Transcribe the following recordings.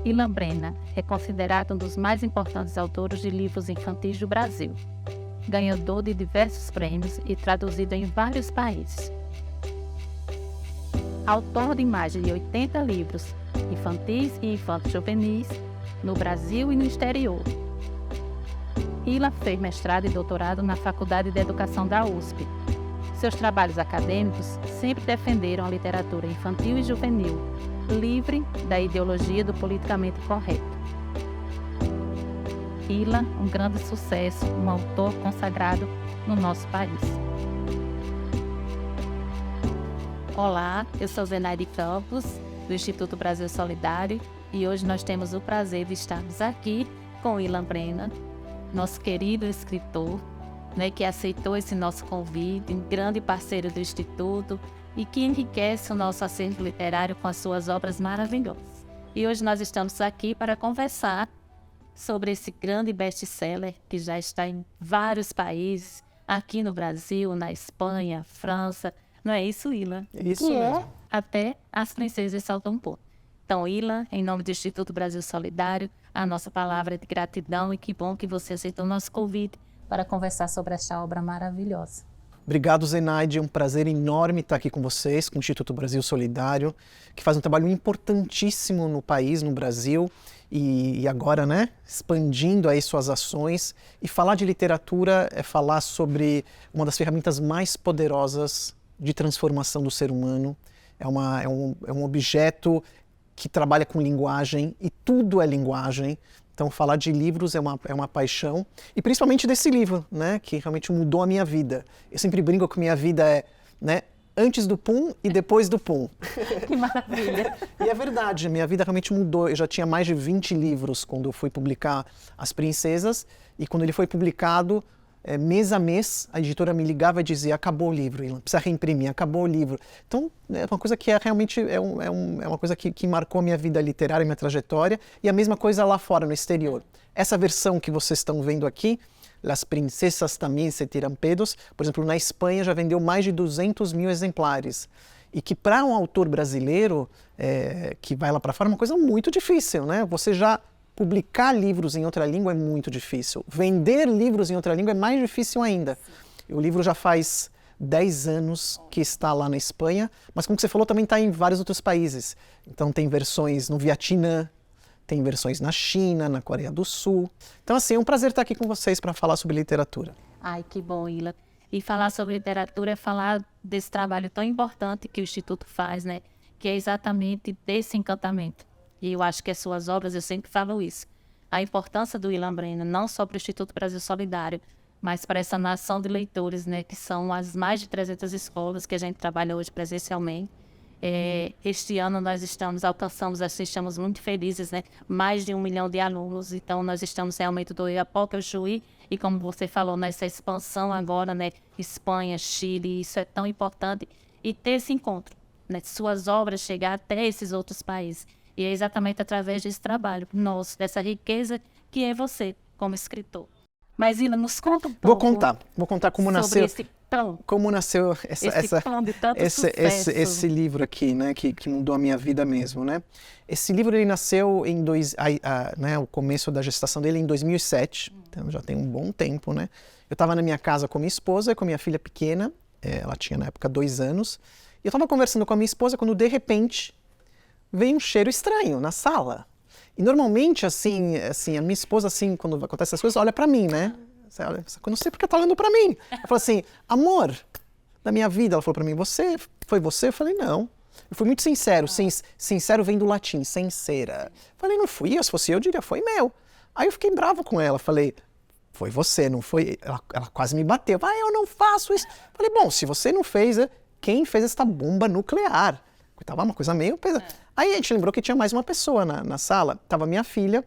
Ilan Brena é considerado um dos mais importantes autores de livros infantis do Brasil, ganhador de diversos prêmios e traduzido em vários países. Autor de mais de 80 livros infantis e infanto-juvenis no Brasil e no exterior. Ilan fez mestrado e doutorado na Faculdade de Educação da USP. Seus trabalhos acadêmicos sempre defenderam a literatura infantil e juvenil, livre da ideologia do politicamente correto. Ilan, um grande sucesso, um autor consagrado no nosso país. Olá, eu sou Zenaide Campos, do Instituto Brasil Solidário, e hoje nós temos o prazer de estarmos aqui com Ilan Brena, nosso querido escritor, que aceitou esse nosso convite, um grande parceiro do Instituto e que enriquece o nosso acervo literário com as suas obras maravilhosas. E hoje nós estamos aqui para conversar sobre esse grande best-seller que já está em vários países, aqui no Brasil, na Espanha, França. Não é isso, Ilan? Isso mesmo. Até as princesas saltam um pouco. Então, Ilan, em nome do Instituto Brasil Solidário, a nossa palavra é de gratidão e que bom que você aceitou o nosso convite para conversar sobre esta obra maravilhosa. Obrigado, Zenaide. É um prazer enorme estar aqui com vocês, com o Instituto Brasil Solidário, que faz um trabalho importantíssimo no país, no Brasil, e agora, expandindo aí suas ações. E falar de literatura é falar sobre uma das ferramentas mais poderosas de transformação do ser humano. É um objeto que trabalha com linguagem, e tudo é linguagem. Então, falar de livros é uma paixão, e principalmente desse livro, que realmente mudou a minha vida. Eu sempre brinco que minha vida é, antes do pum e depois do pum. Que maravilha! E é verdade, minha vida realmente mudou. Eu já tinha mais de 20 livros quando eu fui publicar As Princesas, e quando ele foi publicado, mês a mês, a editora me ligava e dizia: acabou o livro, Ilan, precisa reimprimir, acabou o livro. Então, é uma coisa que realmente é uma coisa que marcou a minha vida literária, minha trajetória, e a mesma coisa lá fora, no exterior. Essa versão que vocês estão vendo aqui, Las Princesas También se tiran pedos, por exemplo, na Espanha já vendeu mais de 200 mil exemplares. E que para um autor brasileiro que vai lá para fora é uma coisa muito difícil, Você já publicar livros em outra língua é muito difícil. Vender livros em outra língua é mais difícil ainda. O livro já faz 10 anos que está lá na Espanha, mas como você falou, também está em vários outros países. Então tem versões no Vietnã, tem versões na China, na Coreia do Sul. Então, assim, é um prazer estar aqui com vocês para falar sobre literatura. Ai, que bom, Ilan. E falar sobre literatura é falar desse trabalho tão importante que o Instituto faz, que é exatamente desse encantamento. E eu acho que as suas obras, eu sempre falo isso. A importância do Ilan Brena, não só para o Instituto Brasil Solidário, mas para essa nação de leitores, que são as mais de 300 escolas que a gente trabalha hoje presencialmente. Este ano nós alcançamos, estamos muito felizes, mais de 1 milhão de alunos. Então nós estamos realmente do Oiapoque ao Chuí, e como você falou, nessa expansão agora, Espanha, Chile, isso é tão importante. E ter esse encontro, suas obras chegar até esses outros países. E é exatamente através desse trabalho nosso, dessa riqueza que é você, como escritor. Mas, Ilan, nos conta um pouco. Vou contar como nasceu. Como nasceu esse livro aqui, que mudou a minha vida mesmo, Esse livro ele nasceu em o começo da gestação dele em 2007, então já tem um bom tempo, Eu estava na minha casa com minha esposa e com minha filha pequena, ela tinha na época 2 anos, e eu estava conversando com a minha esposa quando de repente veio um cheiro estranho na sala. E normalmente, assim, a minha esposa, assim, quando acontece essas coisas, olha pra mim, Eu não sei porque tá olhando pra mim. Ela falou assim: amor da minha vida. Ela falou pra mim: foi você? Eu falei: não. Eu fui muito sincero. Sincero vem do latim, sincera. Eu falei: não fui eu, se fosse eu diria: foi meu. Aí eu fiquei bravo com ela. Falei: foi você, não foi? Ela quase me bateu. Eu não faço isso. Eu falei: bom, se você não fez, quem fez essa bomba nuclear? Tava uma coisa meio pesada. Aí a gente lembrou que tinha mais uma pessoa na sala. Tava minha filha,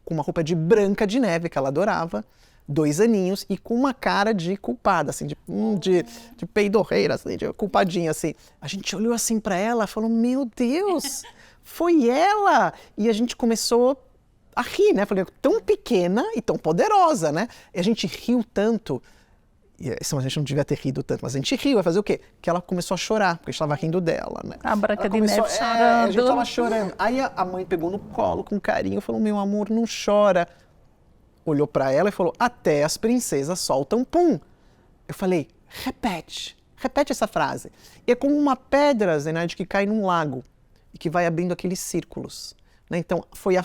com uma roupa de Branca de Neve, que ela adorava, 2 aninhos, e com uma cara de culpada, assim, de peidorreira, assim, de culpadinha, assim. A gente olhou assim pra ela e falou: meu Deus, foi ela! E a gente começou a rir, Falei: tão pequena e tão poderosa, E a gente riu tanto. A gente não devia ter rido tanto, mas a gente riu, vai fazer o quê? Que ela começou a chorar, porque a gente estava rindo dela, né? A Branca de Neve chorando. A gente estava chorando. Aí a mãe pegou no colo com carinho, falou, meu amor, não chora. Olhou para ela e falou, até as princesas soltam pum. Eu falei, repete essa frase. E é como uma pedra, Zenaide, que cai num lago e que vai abrindo aqueles círculos. Né? Então, veio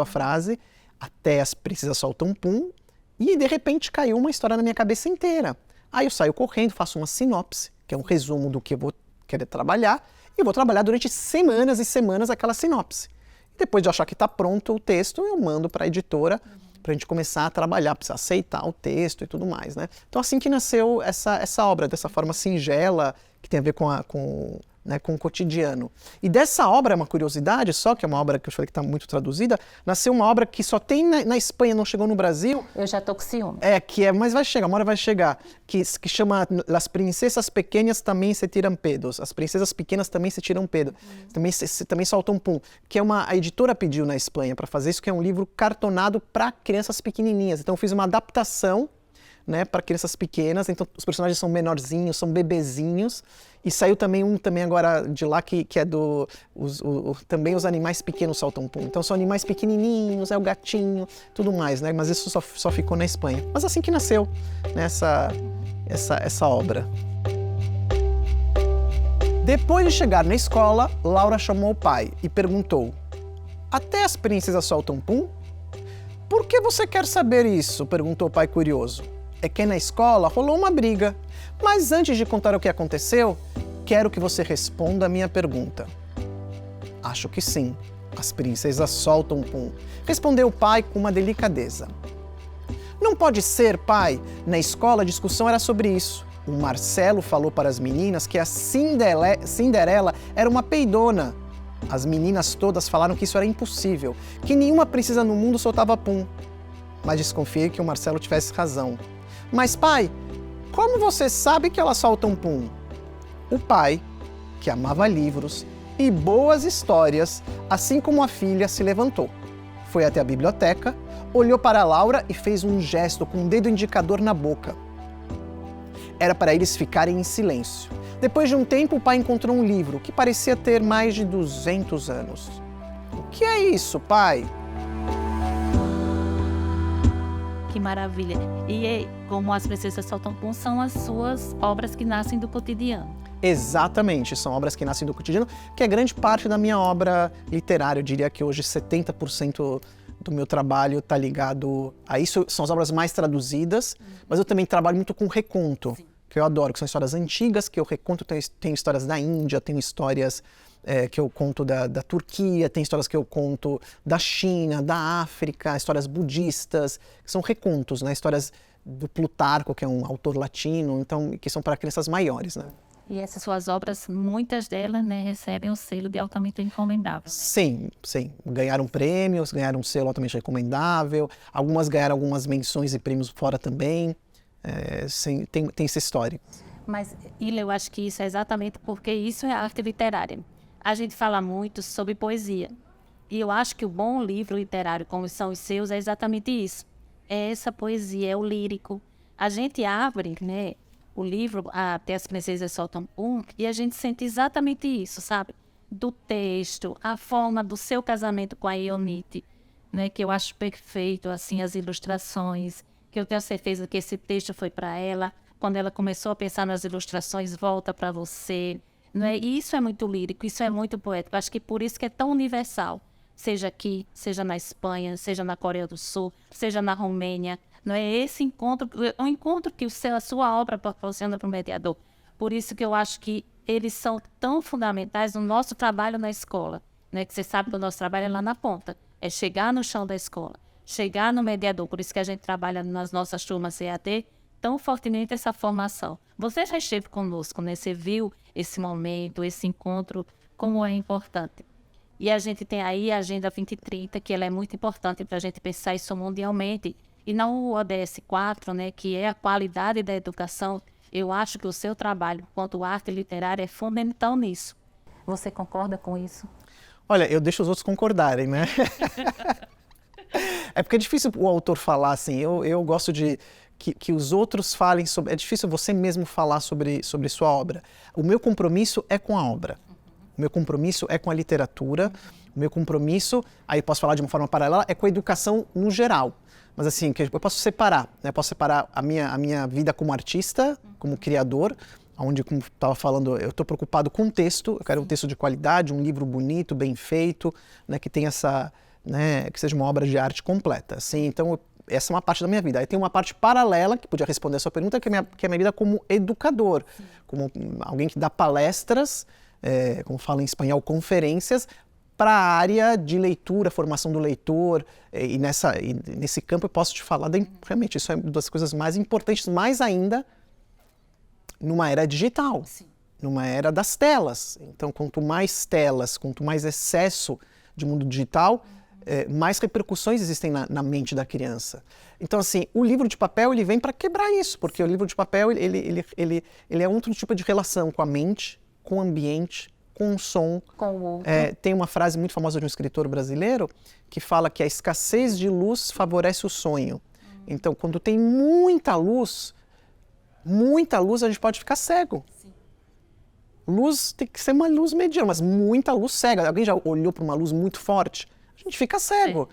a frase, até as princesas soltam pum, e de repente caiu uma história na minha cabeça inteira. Aí eu saio correndo, faço uma sinopse, que é um resumo do que eu vou querer trabalhar, e vou trabalhar durante semanas e semanas aquela sinopse. E depois de achar que está pronto o texto, eu mando para a editora, para a gente começar a trabalhar, precisa aceitar o texto e tudo mais, né? Então assim que nasceu essa obra, dessa forma singela, que tem a ver com o cotidiano. E dessa obra, uma curiosidade só, que é uma obra que eu falei que está muito traduzida, nasceu uma obra que só tem na Espanha, não chegou no Brasil. Eu já tô com ciúme. Mas vai chegar, uma hora vai chegar, que chama Las Princesas Pequeñas Também Se Tiram Pedos. As princesas pequenas também se tiram pedo. Também soltam pum. Que a editora pediu na Espanha para fazer isso, que é um livro cartonado para crianças pequenininhas. Então eu fiz uma adaptação, né, para crianças pequenas, então os personagens são menorzinhos, são bebezinhos, e saiu também agora de lá que é também os animais pequenos soltam pum. Então são animais pequenininhos, é o gatinho, tudo mais, né, mas isso só ficou na Espanha. Mas assim que nasceu, né, essa obra. Depois de chegar na escola, Laura chamou o pai e perguntou, até as princesas soltam pum? Por que você quer saber isso? Perguntou o pai curioso. É que na escola rolou uma briga. Mas antes de contar o que aconteceu, quero que você responda a minha pergunta. Acho que sim. As princesas soltam pum. Respondeu o pai com uma delicadeza. Não pode ser, pai. Na escola a discussão era sobre isso. O Marcelo falou para as meninas que a Cinderela era uma peidona. As meninas todas falaram que isso era impossível, que nenhuma princesa no mundo soltava pum. Mas desconfiei que o Marcelo tivesse razão. Mas pai, como você sabe que elas soltam pum? O pai, que amava livros e boas histórias, assim como a filha, se levantou. Foi até a biblioteca, olhou para a Laura e fez um gesto com o dedo indicador na boca. Era para eles ficarem em silêncio. Depois de um tempo, o pai encontrou um livro que parecia ter mais de 200 anos. O que é isso, pai? Que maravilha. E como As Princesas Soltam Pum são as suas obras que nascem do cotidiano. Exatamente, são obras que nascem do cotidiano, que é grande parte da minha obra literária. Eu diria que hoje 70% do meu trabalho está ligado a isso. São as obras mais traduzidas, mas eu também trabalho muito com reconto, que eu adoro, que são histórias antigas, que eu reconto. Tenho histórias da Índia, tenho histórias que eu conto da Turquia, tem histórias que eu conto da China, da África, histórias budistas, que são recontos, né? Histórias do Plutarco, que é um autor latino, então, que são para crianças maiores, né? E essas suas obras, muitas delas, né, recebem o selo de altamente recomendável. Né? Sim. Ganharam prêmios, ganharam um selo altamente recomendável, algumas ganharam algumas menções e prêmios fora também. Tem essa história. Mas, Ila, eu acho que isso é exatamente porque isso é arte literária. A gente fala muito sobre poesia. E eu acho que o bom livro literário, como são os seus, é exatamente isso. É essa poesia, é o lírico. A gente abre, né, o livro, Até as Princesas Soltam Pum, e a gente sente exatamente isso, sabe? Do texto, a forma do seu casamento com a Ionite, né, que eu acho perfeito, assim, as ilustrações, que eu tenho certeza que esse texto foi para ela. Quando ela começou a pensar nas ilustrações, volta para você. Né? E isso é muito lírico, isso é muito poético. Acho que por isso que é tão universal. Seja aqui, seja na Espanha, seja na Coreia do Sul, seja na Romênia. Não é esse encontro, é um encontro que a sua obra proporciona para o mediador. Por isso que eu acho que eles são tão fundamentais no nosso trabalho na escola. Né? Que você sabe que o nosso trabalho é lá na ponta. É chegar no chão da escola, chegar no mediador. Por isso que a gente trabalha nas nossas turmas EAD tão fortemente essa formação. Você já esteve conosco, né? Você viu esse momento, esse encontro, como é importante. E a gente tem aí a Agenda 2030, que ela é muito importante para a gente pensar isso mundialmente. E não o ODS 4, né, que é a qualidade da educação, eu acho que o seu trabalho, quanto arte literária, é fundamental nisso. Você concorda com isso? Olha, eu deixo os outros concordarem, né? É porque é difícil o autor falar assim. Eu gosto de que os outros falem sobre... É difícil você mesmo falar sobre sua obra. O meu compromisso é com a obra. O meu compromisso é com a literatura. O meu compromisso, aí eu posso falar de uma forma paralela, é com a educação no geral. Mas assim, que eu posso separar, né? Eu posso separar a minha vida como artista, como criador, onde, como estava falando, eu estou preocupado com o texto, eu quero um texto de qualidade, um livro bonito, bem feito, né? Que tenha essa... Né? Que seja uma obra de arte completa. Assim, então, essa é uma parte da minha vida. Aí tem uma parte paralela, que podia responder a sua pergunta, que é a minha vida como educador, como alguém que dá palestras, como fala em espanhol, conferências, para a área de leitura, formação do leitor, e nesse campo eu posso te falar, realmente, isso é uma das coisas mais importantes, mais ainda numa era digital, numa era das telas. Então, quanto mais telas, quanto mais excesso de mundo digital, mais repercussões existem na mente da criança. Então, assim, o livro de papel ele vem para quebrar isso, porque o livro de papel ele é outro tipo de relação com a mente, com o ambiente, com o som. Com o outro. Tem uma frase muito famosa de um escritor brasileiro que fala que a escassez de luz favorece o sonho. Então, quando tem muita luz a gente pode ficar cego. Sim. Luz tem que ser uma luz mediana, mas muita luz cega. Alguém já olhou para uma luz muito forte? A gente fica cego.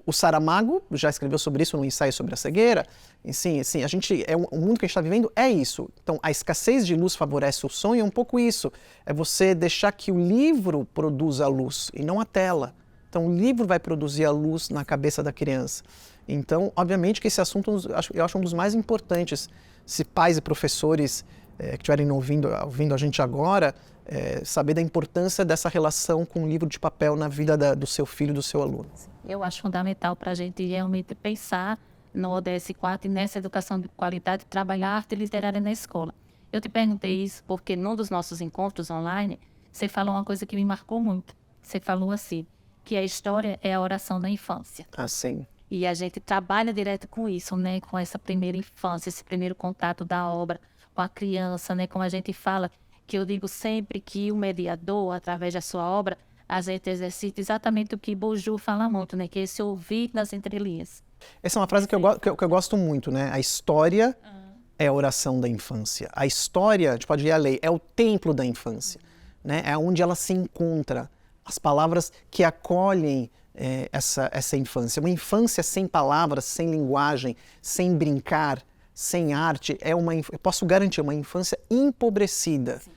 O Saramago já escreveu sobre isso no ensaio sobre a cegueira. E sim, o mundo que a gente está vivendo é isso. Então, a escassez de luz favorece o sonho, é um pouco isso. É você deixar que o livro produza a luz e não a tela. Então, o livro vai produzir a luz na cabeça da criança. Então, obviamente que esse assunto eu acho um dos mais importantes. Se pais e professores que estiverem ouvindo a gente agora, saber da importância dessa relação com o livro de papel na vida do seu filho, do seu aluno. Eu acho fundamental para a gente realmente pensar no ODS 4 e nessa educação de qualidade, trabalhar arte literária na escola. Eu te perguntei isso porque num dos nossos encontros online, você falou uma coisa que me marcou muito. Você falou assim, que a história é a oração da infância. Ah, sim. E a gente trabalha direto com isso, né? Com essa primeira infância, esse primeiro contato da obra com a criança, né? Como a gente fala, que eu digo sempre que o mediador, através da sua obra, a gente exercita exatamente o que Bourdieu fala muito, né? Que é esse ouvir nas entrelinhas. Essa é uma frase que eu gosto muito, né? A história é a oração da infância. A história, a gente pode ir além, é o templo da infância, né? É onde ela se encontra. As palavras que acolhem essa infância. Uma infância sem palavras, sem linguagem, sem brincar, sem arte, eu posso garantir, uma infância empobrecida. Sim.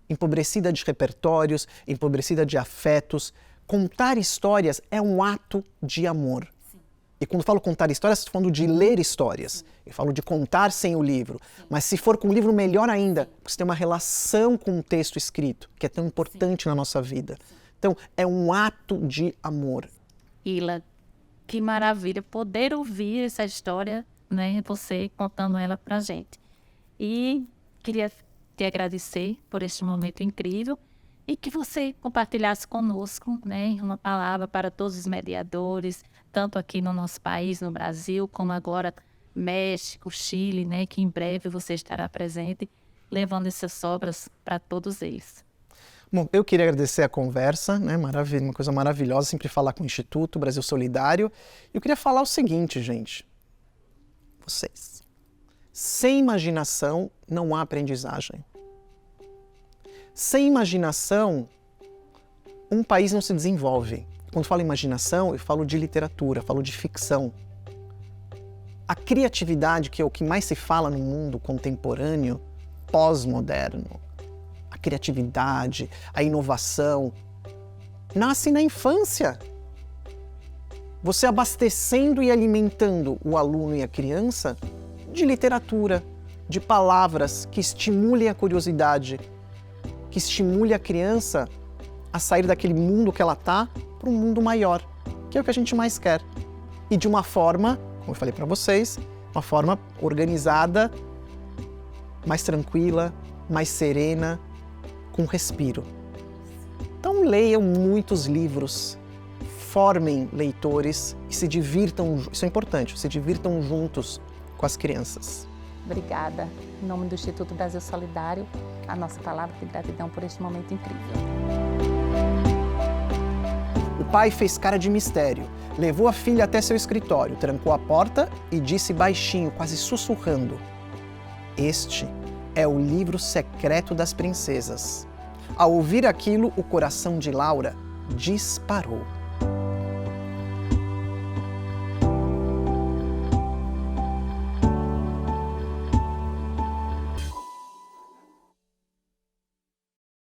Empobrecida de repertórios, empobrecida de afetos. Contar histórias é um ato de amor. Sim. E quando falo contar histórias, estou falando de ler histórias. Sim. Eu falo de contar sem o livro. Sim. Mas se for com o livro, melhor ainda, porque você tem uma relação com o texto escrito, que é tão importante na nossa vida. Sim. Então, é um ato de amor. Ila, que maravilha poder ouvir essa história, né? Você contando ela pra gente. E queria te agradecer por este momento incrível e que você compartilhasse conosco, né, uma palavra para todos os mediadores, tanto aqui no nosso país, no Brasil, como agora México, Chile, né, que em breve você estará presente, levando essas obras para todos eles. Bom, eu queria agradecer a conversa, né, uma coisa maravilhosa, sempre falar com o Instituto Brasil Solidário. Eu queria falar o seguinte, gente, vocês, sem imaginação não há aprendizagem. Sem imaginação, um país não se desenvolve. Quando falo imaginação, eu falo de literatura, falo de ficção. A criatividade, que é o que mais se fala no mundo contemporâneo, pós-moderno, a criatividade, a inovação, nasce na infância. Você abastecendo e alimentando o aluno e a criança de literatura, de palavras que estimulem a curiosidade, que estimule a criança a sair daquele mundo que ela está para um mundo maior, que é o que a gente mais quer. E de uma forma, como eu falei para vocês, uma forma organizada, mais tranquila, mais serena, com respiro. Então leiam muitos livros, formem leitores e se divirtam, isso é importante, se divirtam juntos com as crianças. Obrigada. Em nome do Instituto Brasil Solidário, a nossa palavra de gratidão por este momento incrível. O pai fez cara de mistério, Levou a filha até seu escritório, trancou a porta e disse baixinho, quase sussurrando: "Este é o livro secreto das princesas." Ao ouvir aquilo, o coração de Laura disparou.